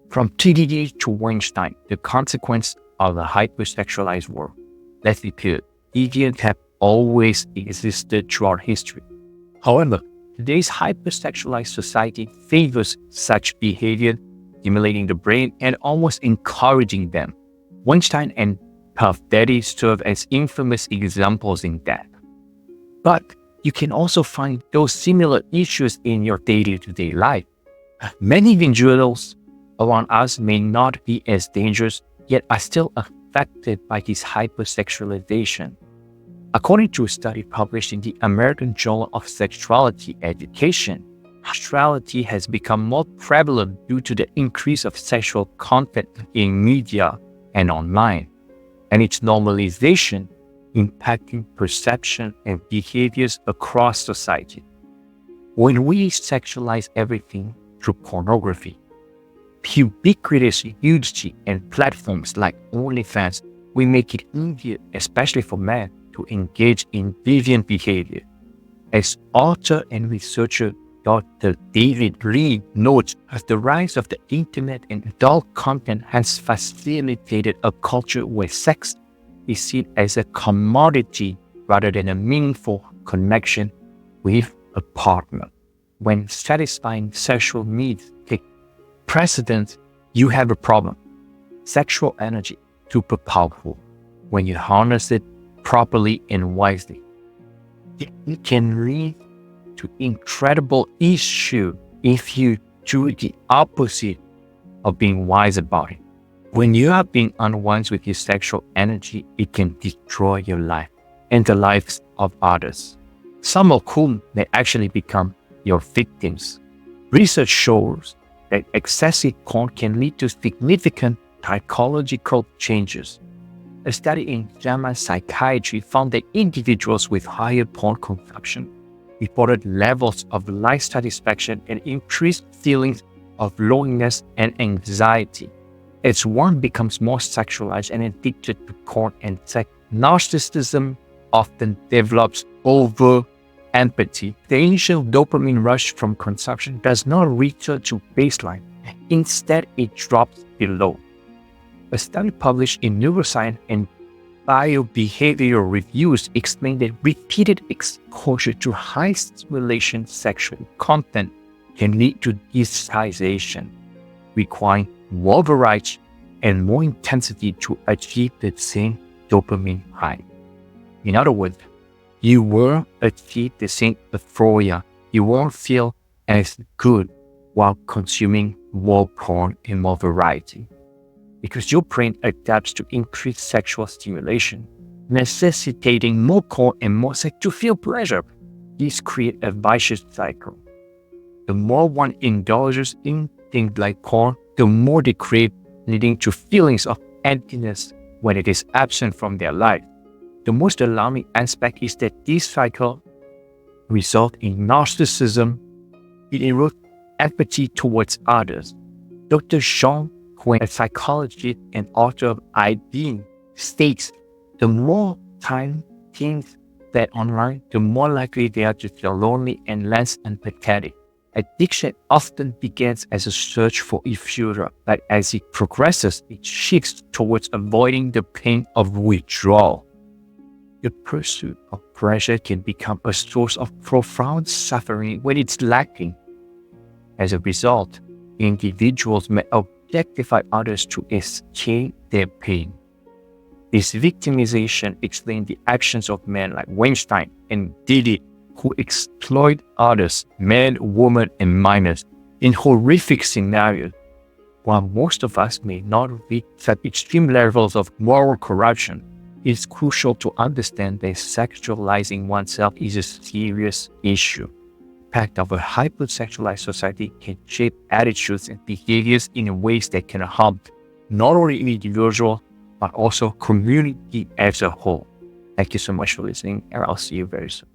From P.Diddy to Weinstein, the consequence of the hypersexualized world. Let's be clear, deviants have always existed throughout history. However, today's hypersexualized society favors such behavior, stimulating the brain and almost encouraging them. Weinstein and P.Diddy serve as infamous examples in that. But you can also find those similar issues in your day-to-day life. Many individuals around us may not be as dangerous, yet are still affected by this hypersexualization. According to a study published in the American Journal of Sexuality Education, sexuality has become more prevalent due to the increase of sexual content in media and online, and its normalization impacting perception and behaviors across society. When we sexualize everything through pornography, ubiquitous nudity and platforms like OnlyFans, we make it easier, especially for men, to engage in deviant behavior. As author and researcher Dr. David Lee notes, as the rise of the internet and adult content has facilitated a culture where sex is seen as a commodity rather than a meaningful connection with a partner. When satisfying sexual needs take precedence, you have a problem. Sexual energy, super powerful. When you harness it properly and wisely, it can lead to incredible issue if you do the opposite of being wise about it. When you are being unwise with your sexual energy, it can destroy your life and the lives of others, some of whom may actually become your victims. Research shows that excessive porn can lead to significant psychological changes. A study in JAMA Psychiatry found that individuals with higher porn consumption reported levels of life satisfaction and increased feelings of loneliness and anxiety. As one becomes more sexualized and addicted to porn and sex, narcissism often develops over empathy. The initial dopamine rush from consumption does not return to baseline. Instead, it drops below. A study published in Neuroscience and Biobehavioral Reviews explained that repeated exposure to high-stimulation sexual content can lead to desexualization, requiring more variety and more intensity to achieve the same dopamine high. In other words, you won't achieve the same euphoria, you won't feel as good while consuming more porn and more variety. Because your brain adapts to increased sexual stimulation, necessitating more porn and more sex to feel pleasure. These create a vicious cycle. The more one indulges in things like porn, the more they crave, leading to feelings of emptiness when it is absent from their life. The most alarming aspect is that this cycle results in narcissism. It erodes empathy towards others. Dr. Sean Quinn, a psychologist and author of ID, states the more time teens spend online, the more likely they are to feel lonely and less empathetic. Addiction often begins as a search for euphoria, but as it progresses, it shifts towards avoiding the pain of withdrawal. The pursuit of pleasure can become a source of profound suffering when it's lacking. As a result, individuals may objectify others to escape their pain. This victimization explains the actions of men like Weinstein and Diddy, who exploit others, men, women, and minors, in horrific scenarios. While most of us may not reach such extreme levels of moral corruption, it's crucial to understand that sexualizing oneself is a serious issue. The impact of a hypersexualized society can shape attitudes and behaviors in ways that can harm not only individuals, but also community as a whole. Thank you so much for listening, and I'll see you very soon.